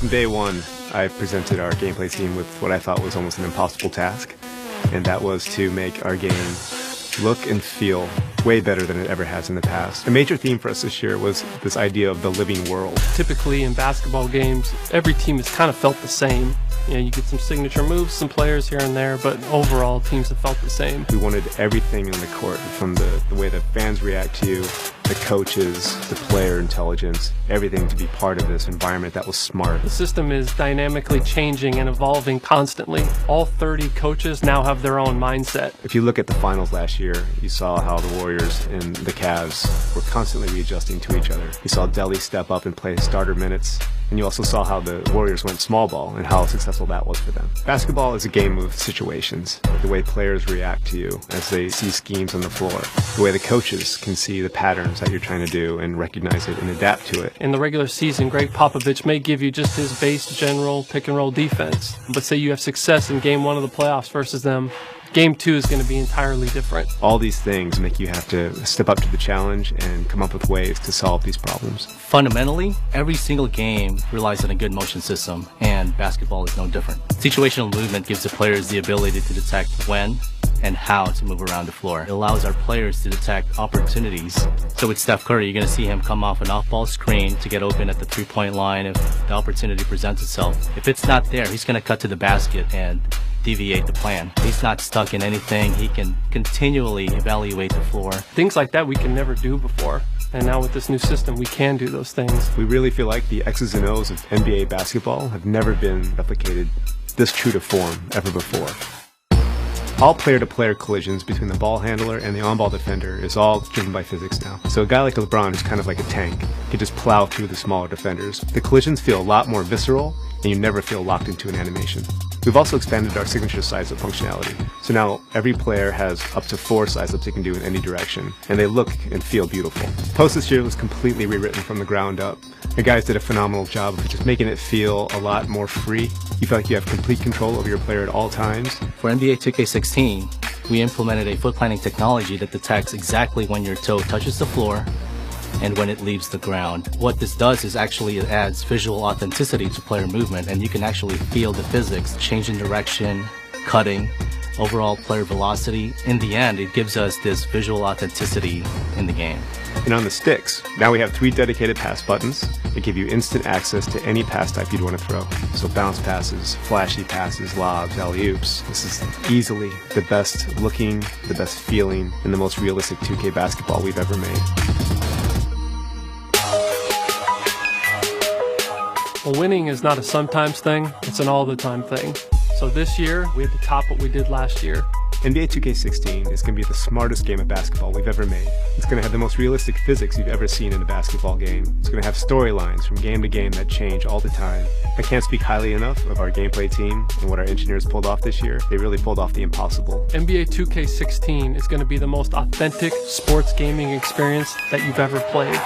From day one, I presented our gameplay team with what I thought was almost an impossible task, and that was to make our game look and feel way better than it ever has in the past. A major theme for us this year was this idea of the living world. Typically in basketball games, every team has kind of felt the same. You know, you get some signature moves, some players here and there, but overall teams have felt the same. We wanted everything in the court, from the way the fans react to you, the coaches, the player intelligence, everything to be part of this environment that was smart. The system is dynamically changing and evolving constantly. All 30 coaches now have their own mindset. If you look at the finals last year, you saw how the Warriors and the Cavs were constantly readjusting to each other. You saw Delly step up and play starter minutes, and you also saw how the Warriors went small ball and how successful that was for them. Basketball is a game of situations. The way players react to you as they see schemes on the floor. The way the coaches can see the patterns that you're trying to do and recognize it and adapt to it. In the regular season, Greg Popovich may give you just his base general pick and roll defense. But say you have success in game 1 of the playoffs versus them, game 2 is going to be entirely different. All these things make you have to step up to the challenge and come up with ways to solve these problems. Fundamentally, every single game relies on a good motion system, and basketball is no different. Situational movement gives the players the ability to detect when and how to move around the floor. It allows our players to detect opportunities. So with Steph Curry, you're going to see him come off an off-ball screen to get open at the three-point line if the opportunity presents itself. If it's not there, he's going to cut to the basket and deviate the plan. He's not stuck in anything. He can continually evaluate the floor. Things like that we can never do before. And now with this new system, we can do those things. We really feel like the X's and O's of NBA basketball have never been replicated this true to form ever before. All player-to-player collisions between the ball handler and the on-ball defender is all driven by physics now. So a guy like LeBron, who's kind of like a tank, can just plow through the smaller defenders. The collisions feel a lot more visceral, and you never feel locked into an animation. We've also expanded our signature size-up functionality. So now every player has up to 4 size-ups they can do in any direction, and they look and feel beautiful. Post this year was completely rewritten from the ground up. The guys did a phenomenal job of just making it feel a lot more free. You feel like you have complete control over your player at all times. For NBA 2K16, we implemented a foot planning technology that detects exactly when your toe touches the floor and when it leaves the ground. What this does is actually it adds visual authenticity to player movement, and you can actually feel the physics, change in direction, cutting, overall player velocity. In the end, it gives us this visual authenticity in the game. And on the sticks, now we have 3 dedicated pass buttons that give you instant access to any pass type you'd want to throw. So bounce passes, flashy passes, lobs, alley-oops. This is easily the best looking, the best feeling, and the most realistic 2K basketball we've ever made. Well, winning is not a sometimes thing, it's an all-the-time thing. So this year, we had to top what we did last year. NBA 2K16 is going to be the smartest game of basketball we've ever made. It's going to have the most realistic physics you've ever seen in a basketball game. It's going to have storylines from game to game that change all the time. I can't speak highly enough of our gameplay team and what our engineers pulled off this year. They really pulled off the impossible. NBA 2K16 is going to be the most authentic sports gaming experience that you've ever played.